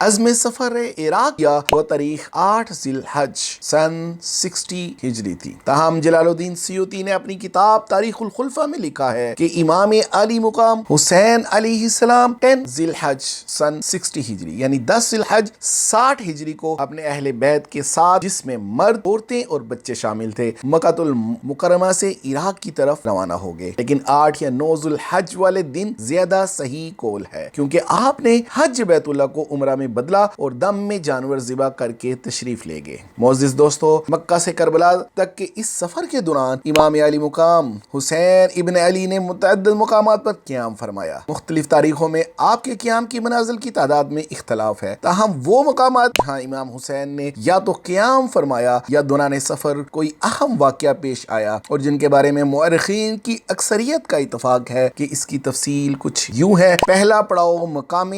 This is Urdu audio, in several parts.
عزم سفر عراق یا وہ تاریخ 8 ذی الحج سن 60 ہجری تھی. تاہم جلال الدین سیوطی نے اپنی کتاب تاریخ الخلفاء میں لکھا ہے کہ امام علی مقام حسین علیہ السلام 10 ذی الحج سن 60 ہجری یعنی 10 ذی الحج 60 ہجری کو اپنے اہل بیت کے ساتھ، جس میں مرد، عورتیں اور بچے شامل تھے، مکہ المکرمہ سے عراق کی طرف روانہ ہو گئے. لیکن 8 یا 9 ذی الحج والے دن زیادہ صحیح قول ہے، کیونکہ آپ نے حج بیت اللہ کو عمرہ میں بدلا اور دم میں جانور ذبح کر کے تشریف لے گئے. معزز دوستو، مکہ سے کربلا تک کے اس سفر کے دوران امام علی مقام حسین ابن علی نے متعدد مقامات پر قیام فرمایا. مختلف تاریخوں میں آپ کے قیام کی منازل کی تعداد میں اختلاف ہے، تاہم وہ مقامات جہاں امام حسین نے یا تو قیام فرمایا یا دوران سفر کوئی اہم واقعہ پیش آیا اور جن کے بارے میں مورخین کی اکثریت کا اتفاق ہے کہ اس کی تفصیل کچھ یوں ہے. پہلا پڑاؤ مقام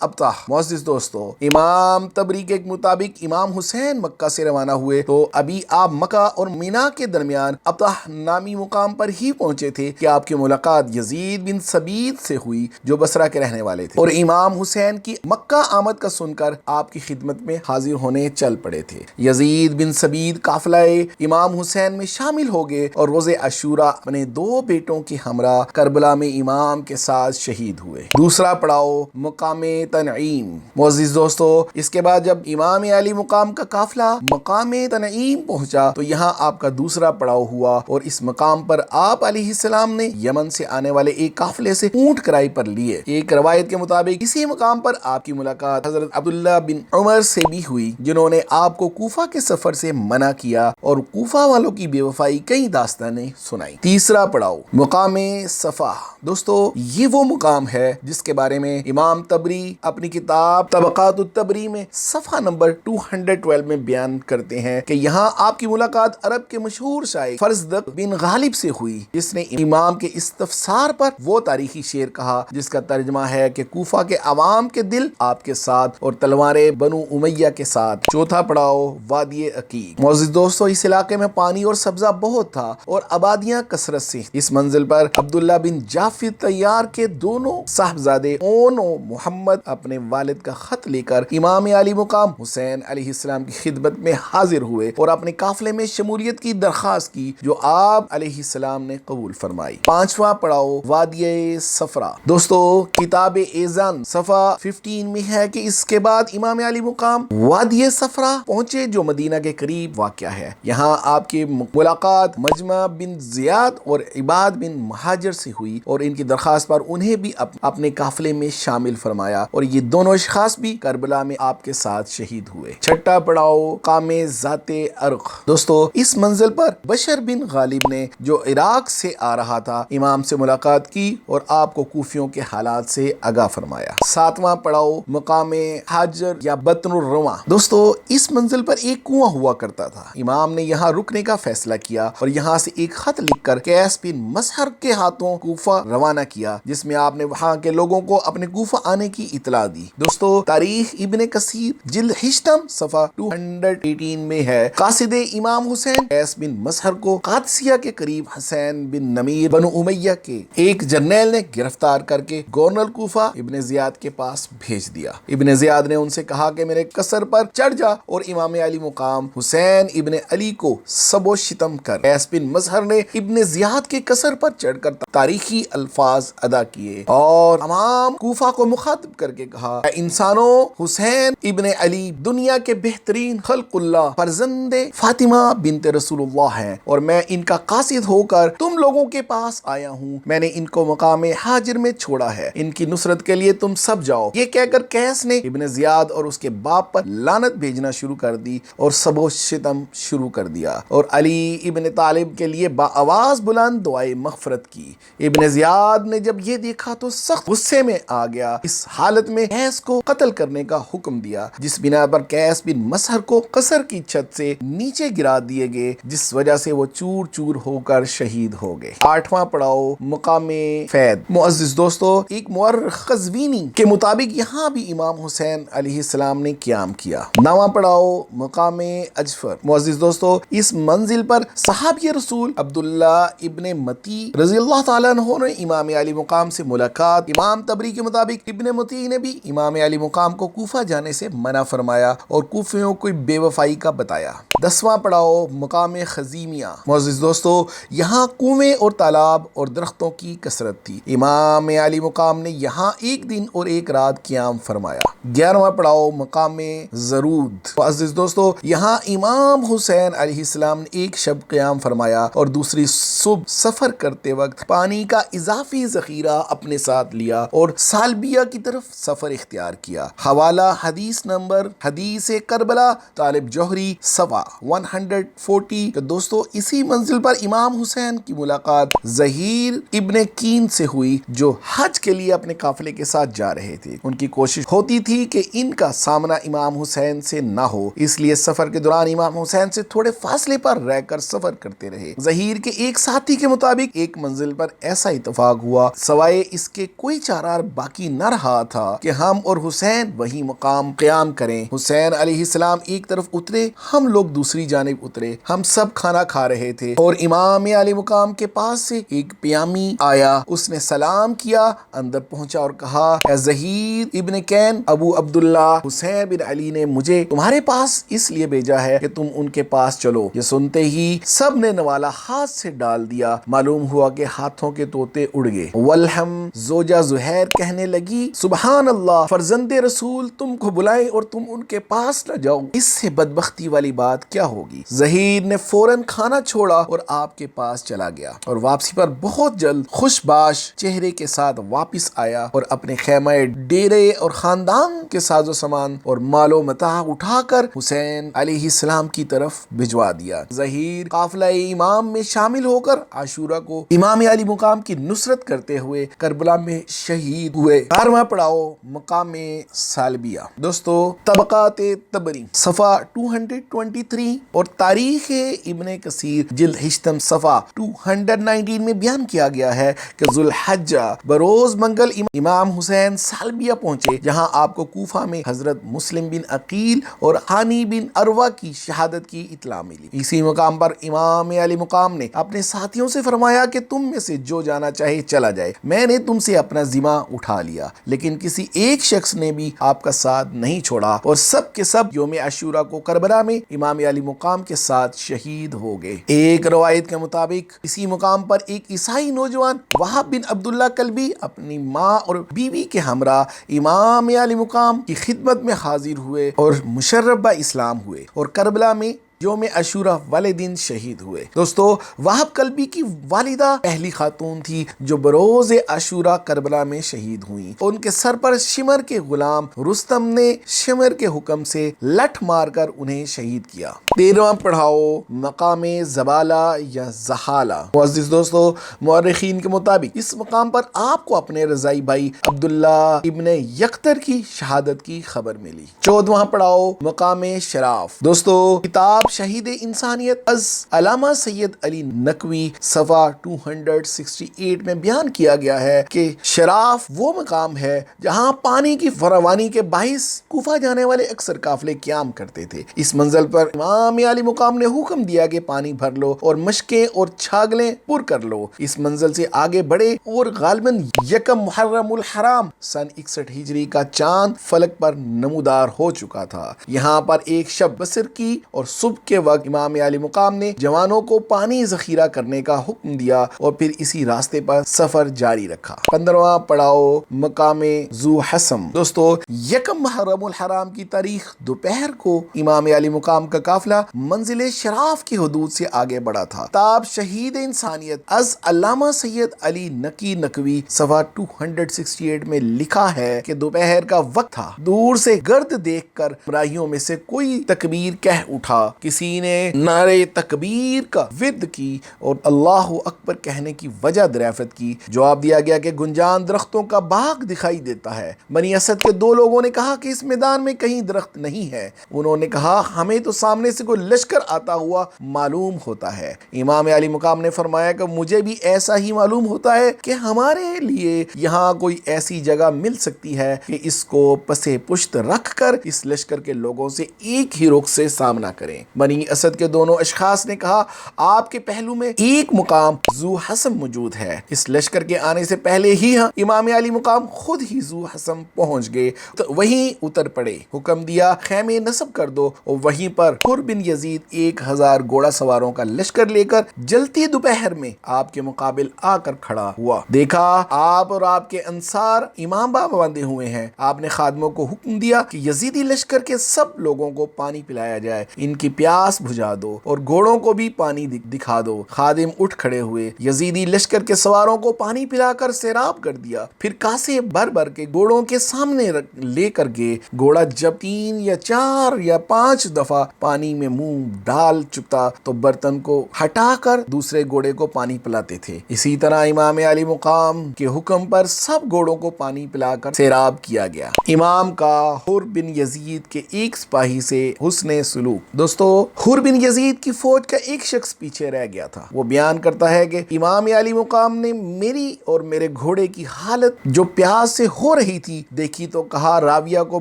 ابطح. معزز دوستو، امام تبری کے مطابق امام حسین مکہ سے روانہ ہوئے تو ابھی آپ مکہ اور مینا کے درمیان ابطح نامی مقام پر ہی پہنچے تھے کہ آپ کی ملاقات یزید بن ثبیت سے ہوئی جو بصرہ کے رہنے والے تھے، اور امام حسین کی مکہ آمد کا سن کر آپ کی خدمت میں حاضر ہونے چل پڑے تھے. یزید بن ثبیت قافلہ امام حسین میں شامل ہو گئے اور روز عاشوراء اپنے 2 بیٹوں کے ہمراہ کربلا میں امام کے ساتھ شہید ہوئے. دوسرا پڑاؤ مقام تنعیم. معزز دوستو، اس کے بعد جب امام علی مقام کا قافلہ مقام تنعیم پہنچا تو یہاں آپ کا دوسرا پڑاؤ ہوا، اور اس مقام پر آپ علیہ السلام نے یمن سے آنے والے ایک قافلے سے اونٹ کرائے پر لیے. ایک روایت کے مطابق اسی مقام پر آپ کی ملاقات حضرت عبداللہ بن عمر سے بھی ہوئی، جنہوں نے آپ کو کوفہ کے سفر سے منع کیا اور کوفہ والوں کی بے وفائی کئی داستانیں سنائی. تیسرا پڑاؤ مقام صفا. دوستو، یہ وہ مقام ہے جس کے بارے میں امام تبری اپنی کتاب طبقات التبری میں صفحہ نمبر 212 میں بیان کرتے ہیں کہ یہاں آپ کی ملاقات عرب کے مشہور شاعر فرزدق بن غالب سے ہوئی، جس نے امام کے استفسار پر وہ تاریخی شعر کہا جس کا ترجمہ ہے کہ کوفہ کے عوام کے دل آپ کے ساتھ اور تلواریں بنو امیہ کے ساتھ. چوتھا پڑاؤ وادی عقیق. معزز دوستو، اس علاقے میں پانی اور سبزہ بہت تھا اور آبادیاں کثرت سے. اس منزل پر عبداللہ بن جعفر طیار کے دونوں صاحبزادے اون و محمد اپنے والد کا خط لے کر امام علی مقام حسین علیہ السلام کی خدمت میں حاضر ہوئے اور اپنے قافلے میں شمولیت کی درخواست کی، جو آپ علیہ السلام نے قبول فرمائی. پانچواں پڑاؤ وادی صفرا. دوستو، کتاب ایزان صفحہ 15 میں ہے کہ اس کے بعد امام علی مقام وادی صفرا پہنچے جو مدینہ کے قریب واقع ہے. یہاں آپ کی ملاقات مجمع بن زیاد اور عباد بن مہاجر سے ہوئی اور ان کی درخواست پر انہیں بھی اپنے قافلے میں شامل فرمایا، اور یہ دونوں اشخاص بھی کربلا میں آپ کے ساتھ شہید ہوئے. چھٹا پڑاؤ قام ذات ارق. دوستو، اس منزل پر بشر بن غالب نے جو عراق سے آ رہا تھا امام سے ملاقات کی اور آپ کو کوفیوں کے حالات سے آگاہ فرمایا. ساتواں پڑاؤ مقام حاجر یا بطن الرواں. دوستو، اس منزل پر ایک کنواں ہوا کرتا تھا. امام نے یہاں رکنے کا فیصلہ کیا اور یہاں سے ایک خط لکھ کر قیس بن مسحر کے ہاتھوں کوفہ روانہ کیا، جس میں آپ نے وہاں کے لوگوں کو اپنے کوفہ آنے کی اطلاع دی. دوستو، تاریخ ابن کثیر جلد ہشتم صفحہ 218 میں ہے قاصد امام حسین قیس بن مسحر کو قادسیہ کے قریب حسین بن نمیر بنو امیہ کے ایک جرنیل نے گرفتار کر کے گورنر کوفہ ابن زیاد کے پاس بھیج دیا. ابن زیاد نے ان سے کہا کہ میرے قصر پر چڑھ جا اور امام علی مقام حسین ابن علی کو سب و شتم کر. قیس بن مسحر نے ابن زیاد کے قصر پر چڑھ کر تاریخی الفاظ ادا کیے اور تمام کوفہ کو مخاطب کر کے کہا، اے انسانوں، حسین ابن علی دنیا کے بہترین خلق اللہ فرزند فاطمہ بنت رسول اللہ ہیں اور میں ان کا قاصد ہو کر تم لوگوں کے پاس آیا ہوں. میں نے ان کو مقام حاجر میں چھوڑا ہے، ان کی نصرت کے لیے تم سب جاؤ. یہ کہہ کر قیس نے ابن زیاد اور اس کے باپ پر لعنت بھیجنا شروع کر دی اور سب و شتم شروع کر دیا اور علی ابن طالب کے لیے بآواز بلند دعائے مغفرت کی. ابن زیاد نے جب یہ دیکھا تو سخت غصے میں آ گیا. اس حالت میں قیس کو قتل کرنے کا حکم دیا، جس بنا پر قیس بن مسحر کو قصر کی چھت سے نیچے گرا دیے گئے، جس وجہ سے وہ چور چور ہو کر شہید ہو گئے. آٹھواں پڑاؤ مقام فید. معزز دوستو، ایک مورخ قزوینی کے مطابق یہاں بھی امام حسین علیہ السلام نے قیام کیا. نواں پڑاؤ مقام اجفر. معزز دوستو، اس منزل پر صحابی رسول عبداللہ ابن متی رضی اللہ تعالیٰ عنہ نے امام علی مقام سے ملاقات. امام تبری کے مطابق ابن متی نے بھی امام علی مقام مقام کو کوفہ جانے سے منع فرمایا اور کوفیوں کو بے وفائی کا بتایا۔ 10واں پڑاؤ مقام خزیمیہ۔ معزز دوستو، یہاں کنویں اور تالاب اور درختوں کی کثرت تھی۔ امام علی مقام نے یہاں ایک دن اور ایک رات قیام فرمایا۔ 11واں پڑاؤ مقام زرود۔ معزز دوستو، یہاں امام حسین علیہ السلام نے ایک شب قیام فرمایا اور دوسری صبح سفر کرتے وقت پانی کا اضافی ذخیرہ اپنے ساتھ لیا اور سالبیہ کی طرف سفر اختیار کیا۔ حوالہ حدیث نمبر حدیث کربلا طالب جوہری صفحہ 140۔ تو دوستو، اسی منزل پر امام حسین کی ملاقات ظہیر ابن کین سے ہوئی، جو حج کے لیے اپنے قافلے کے ساتھ جا رہے تھے۔ ان کی کوشش ہوتی تھی کہ ان کا سامنا امام حسین سے نہ ہو، اس لیے سفر کے دوران امام حسین سے تھوڑے فاصلے پر رہ کر سفر کرتے رہے۔ ظہیر کے ایک ساتھی کے مطابق ایک منزل پر ایسا اتفاق ہوا، سوائے اس کے کوئی چارہ باقی نہ رہا تھا کہ ہم اور حسین وہی مقام قیام کریں۔ حسین علیہ السلام ایک طرف اترے، ہم لوگ دوسری جانب اترے۔ ہم سب کھانا کھا رہے تھے اور امام علی مقام کے پاس سے ایک پیامی آیا۔ اس نے سلام کیا، اندر پہنچا اور کہا، اے ظہیر ابن کین، ابو عبداللہ حسین بن علی نے مجھے تمہارے پاس اس لیے بھیجا ہے کہ تم ان کے پاس چلو۔ یہ سنتے ہی سب نے نوالا ہاتھ سے ڈال دیا۔ معلوم ہوا کہ ہاتھوں کے طوطے اڑ گئے۔ والہم زوجہ زہیر کہنے لگی، سبحان اللہ، فرزند رسول تم کو بلائیں اور تم ان کے پاس نہ جاؤ، اس سے بدبختی والی بات کیا ہوگی؟ ظہیر نے فوراً کھانا چھوڑا اور آپ کے پاس چلا گیا اور واپسی پر بہت جلد خوش باش چہرے کے ساتھ واپس آیا اور اپنے خیمہ ڈیرے اور خاندان کے ساز و سامان اور مال و متاع اٹھا کر حسین علیہ السلام کی طرف بھجوا دیا۔ ظہیر قافلہ امام میں شامل ہو کر عاشورہ کو امام علی مقام کی نصرت کرتے ہوئے کربلا میں شہید ہوئے۔ 12واں پڑاؤ مقام سالبیہ۔ دوستو، طبقات طبری صفحہ 223 اور تاریخ ابن کثیر جلد ہشتم صفحہ 219 میں بیان کیا گیا ہے کہ ذوالحجہ بروز منگل امام حسین سالبیہ پہنچے، جہاں آپ کو کوفہ میں حضرت مسلم بن عقیل اور ہانی بن عروہ کی شہادت کی اطلاع ملی۔ اسی مقام پر امام علی مقام نے اپنے ساتھیوں سے فرمایا کہ تم میں سے جو جانا چاہے چلا جائے، میں نے تم سے اپنا ذمہ اٹھا لیا۔ لیکن کسی ایک شخص نے بھی آپ کا ساتھ نہیں چھوڑا اور سب کے سب یوم عاشورہ کو کربلا میں امام علی مقام کے ساتھ شہید ہو گئے۔ ایک روایت کے مطابق اسی مقام پر ایک عیسائی نوجوان وہاب بن عبداللہ کلبی اپنی ماں اور بیوی کے ہمراہ امام علی مقام کی خدمت میں حاضر ہوئے اور مشرف با اسلام ہوئے اور کربلا میں یوم عاشورہ والے دن شہید ہوئے۔ دوستو، وہاب کلبی کی والدہ پہلی خاتون تھی جو بروز عاشورہ کربلا میں شہید ہوئیں۔ ان کے سر پر شمر کے غلام رستم نے شمر کے حکم سے لٹھ مار کر انہیں شہید کیا۔ 13واں پڑاؤ مقام زبالہ یا زحالہ۔ معزز دوستو، مورخین کے مطابق اس مقام پر آپ کو اپنے رضائی بھائی عبداللہ ابن یقتر کی شہادت کی خبر ملی۔ 14واں پڑاؤ مقام شراف۔ دوستو، کتاب شہید انسانیت از علامہ سید علی نقوی صفحہ 268 میں بیان کیا گیا ہے کہ شراف وہ مقام ہے جہاں پانی کی فراوانی کے باعث کوفہ جانے والے اکثر قافلے قیام کرتے تھے۔ اس منزل پر امام علی مقام نے حکم دیا کہ پانی بھر لو اور مشکیں اور چھاگلیں پر کر لو۔ اس منزل سے آگے بڑھے اور غالباً یکم محرم الحرام سن 61 ہجری کا چاند فلک پر نمودار ہو چکا تھا۔ یہاں پر ایک شب بسر کی اور صبح کے وقت امام علی مقام نے جوانوں کو پانی ذخیرہ کرنے کا حکم دیا اور پھر اسی راستے پر سفر جاری رکھا۔ 15واں پڑاؤ مقام ذو حسم۔ دوستو، یکم محرم الحرام کی تاریخ دوپہر کو امام علی مقام کا قافلہ منزل شراف کی حدود سے آگے بڑھا تھا۔ کتاب شہید انسانیت از علامہ سید علی نقی نقوی صفحہ 268 میں لکھا ہے کہ دوپہر کا وقت تھا، دور سے گرد دیکھ کر راہیوں میں سے کوئی تکبیر کہہ اٹھا۔ کسی نے نعرے تکبیر کا ورد کی اور اللہ اکبر کہنے کی وجہ دریافت کی۔ جواب دیا گیا کہ گنجان درختوں کا باغ دکھائی دیتا ہے۔ بنی اسد کے دو لوگوں نے کہا کہ اس میدان میں کہیں درخت نہیں ہے۔ انہوں نے کہا، ہمیں تو سامنے سے کوئی لشکر آتا ہوا معلوم ہوتا ہے۔ امام علی مقام نے فرمایا کہ مجھے بھی ایسا ہی معلوم ہوتا ہے کہ ہمارے لیے یہاں کوئی ایسی جگہ مل سکتی ہے کہ اس کو پسے پشت رکھ کر اس لشکر کے لوگوں سے ایک ہی رخ سے سامنا کریں۔ بنی اسد کے دونوں اشخاص نے کہا آپ کے پہلو میں ایک مقام ذو حسم موجود ہے۔ اس لشکر کے آنے سے پہلے ہی امام علی مقام خود ہی ذو حسم پہنچ گئے، وہیں اتر پڑے، حکم دیا خیمے نصب کر دو، اور وہیں پر حر بن یزید 1000 گھوڑا سواروں کا لشکر لے کر جلتی دوپہر میں آپ کے مقابل آ کر کھڑا ہوا۔ دیکھا آپ اور آپ کے انصار امام بابا باندھے ہوئے ہیں۔ آپ نے خادموں کو حکم دیا کہ یزیدی لشکر کے سب لوگوں کو پانی پلایا جائے، ان کی پیاس بجھا دو اور گھوڑوں کو بھی پانی دکھا دو۔ خادم اٹھ کھڑے ہوئے، یزیدی لشکر کے سواروں کو پانی پلا کر سیراب کر دیا، پھر کاسے بھر بھر کے گھوڑوں کے سامنے لے کر گئے۔ گھوڑا جب 3 یا 4 یا 5 دفعہ پانی میں منہ ڈال چکتا تو برتن کو ہٹا کر دوسرے گھوڑے کو پانی پلاتے تھے۔ اسی طرح امام علی مقام کے حکم پر سب گھوڑوں کو پانی پلا کر سیراب کیا گیا۔ امام کا حر بن یزید کے ایک سپاہی سے حسن سلوک۔ دوستو، حر بن یزید کی فوج کا ایک شخص پیچھے رہ گیا تھا۔ وہ بیان کرتا ہے کہ امام علی مقام نے میری اور میرے گھوڑے کی حالت جو پیاس سے ہو رہی تھی دیکھی تو کہا راویہ کو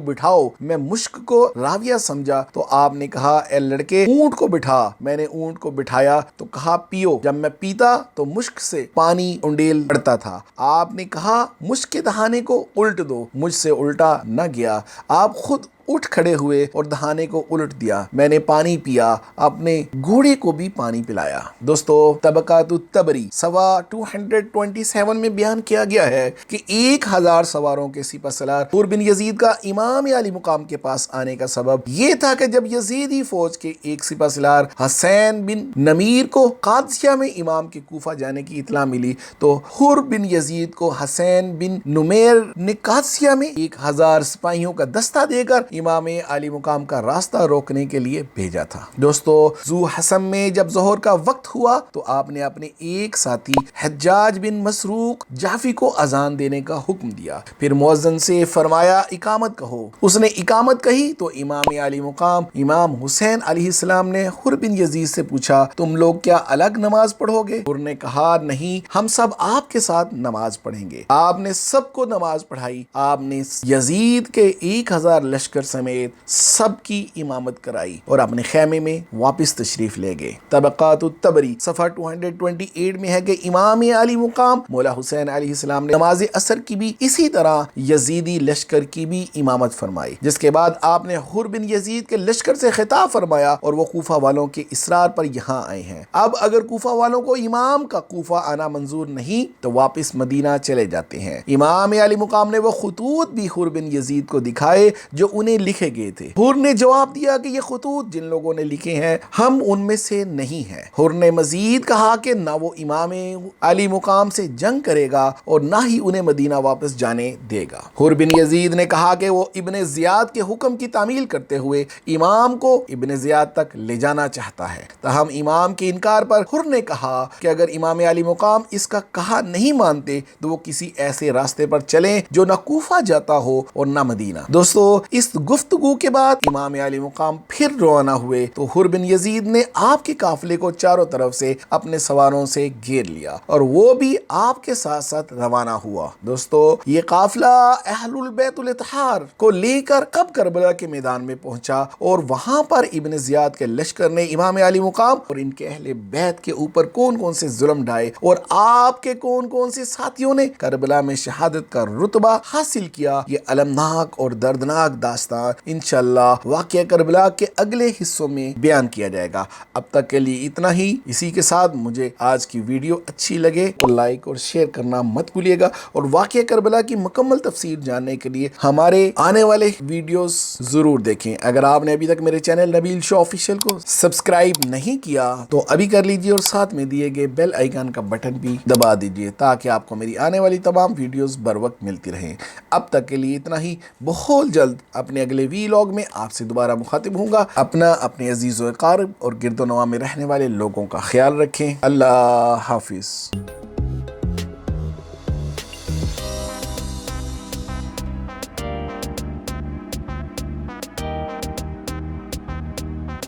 بٹھاؤ۔ میں مشک کو راویہ سمجھا تو آپ نے کہا اے لڑکے اونٹ کو بٹھا۔ میں نے اونٹ کو بٹھایا تو کہا پیو۔ جب میں پیتا تو مشک سے پانی انڈیل پڑتا تھا۔ آپ نے کہا مشک کے دہانے کو الٹ دو، مجھ سے الٹا نہ گیا۔ آپ خود اٹھ کھڑے ہوئے اور دہانے کو الٹ دیا۔ میں نے پانی پیا، اپنے گھوڑے کو بھی پانی پلایا۔ دوستو، طبقات الطبری صفحہ 227 میں بیان کیا گیا ہے کہ 1000 سواروں کے سپہ سالار حر بن یزید کا امام علی مقام کے پاس آنے کا سبب یہ تھا کہ جب یزیدی فوج کے ایک سپہ سالار حسین بن نمیر کو قادسیہ میں امام کے کوفہ جانے کی اطلاع ملی تو حر بن یزید کو حسین بن نمیر نے قادسیہ میں 1000 سپاہیوں کا دستہ دے کر امام علی مقام کا راستہ روکنے کے لیے بھیجا تھا۔ دوستو، ذو حسم میں جب ظہر کا وقت ہوا تو آپ نے اپنے ایک ساتھی حجاج بن مسروق جعفی کو اذان دینے کا حکم دیا، پھر مؤذن سے فرمایا اقامت کہو۔ اس نے اقامت کہی تو امام علی مقام امام حسین علیہ السلام نے حر بن یزید سے پوچھا تم لوگ کیا الگ نماز پڑھو گے؟ حر نے کہا نہیں، ہم سب آپ کے ساتھ نماز پڑھیں گے۔ آپ نے سب کو نماز پڑھائی۔ آپ نے یزید کے 1000 لشکر سمیت سب کی امامت کرائی اور اپنے خیمے میں واپس تشریف لے گئے۔ طبقات الطبری صفحہ 228 میں ہے کہ امام علی مقام مولا حسین علیہ السلام نے نماز عصر کی بھی اسی طرح یزیدی لشکر کی بھی امامت فرمائی، جس کے بعد آپ نے حر بن یزید کے لشکر سے خطاب فرمایا اور وہ کوفہ والوں کے اصرار پر یہاں آئے ہیں۔ اب اگر کوفہ والوں کو امام کا کوفہ آنا منظور نہیں تو واپس مدینہ چلے جاتے ہیں۔ امام علی مقام نے وہ خطوط بھی حر بن یزید کو دکھائے جو انہیں لکھے گئے تھے۔ حر نے جواب دیا کہ یہ خطوط جن لوگوں نے لکھے ہیں ہم ان میں سے نہیں ہیں۔ حر نے مزید کہا کہ نہ وہ امام علی مقام سے جنگ کرے گا اور نہ ہی انہیں مدینہ واپس جانے دے گا۔ حر بن یزید نے کہا کہ وہ ابن زیاد کے حکم کی تعمیل کرتے ہوئے امام کو ابن زیاد تک لے جانا چاہتا ہے۔ تاہم امام کے انکار پر حر نے کہا کہ اگر امام علی مقام اس کا کہا نہیں مانتے تو وہ کسی ایسے راستے پر چلیں جو نہ کوفہ جاتا ہو اور نہ مدینہ۔ دوستو، اس گفتگو کے بعد امام علی مقام پھر روانہ ہوئے تو حر بن یزید نے آپ کے قافلے کو چاروں طرف سے اپنے سواروں سے گھیر لیا اور وہ بھی آپ کے ساتھ ساتھ روانہ ہوا۔ دوستو، یہ قافلہ اہل البیت الاطہار کو لے کر کب کربلا کے میدان میں پہنچا اور وہاں پر ابن زیاد کے لشکر نے امام علی مقام اور ان کے اہل بیت کے اوپر کون کون سے ظلم ڈھائے اور آپ کے کون کون سے ساتھیوں نے کربلا میں شہادت کا رتبہ حاصل کیا، یہ المناک اور دردناک داستان انشاءاللہ واقعہ کربلا کے اگلے حصوں میں بیان کیا جائے گا۔ اب تک کے لیے اتنا ہی۔ اسی کے ساتھ مجھے آج کی ویڈیو اچھی لگے تو لائک اور شیئر کرنا مت بھولیے گا، اور واقعہ کربلا کی مکمل تفسیر جاننے کے لیے ہمارے آنے والے ویڈیوز ضرور دیکھیں۔ اگر آپ نے ابھی تک میرے چینل نبیل شو آفیشیل کو سبسکرائب نہیں کیا تو ابھی کر لیجئے اور ساتھ میں دیے گئے بیل آئیکن کا بٹن بھی دبا دیجئے تاکہ آپ کو میری آنے والی تمام ویڈیوز بر وقت ملتی رہیں۔ اب تک کے لیے اتنا ہی۔ بہت جلد اپنے اگلے ویلاگ میں آپ سے دوبارہ مخاطب ہوں گا۔ اپنے عزیز و اقارب اور گرد و نواح میں رہنے والے لوگوں کا خیال رکھیں۔ اللہ حافظ۔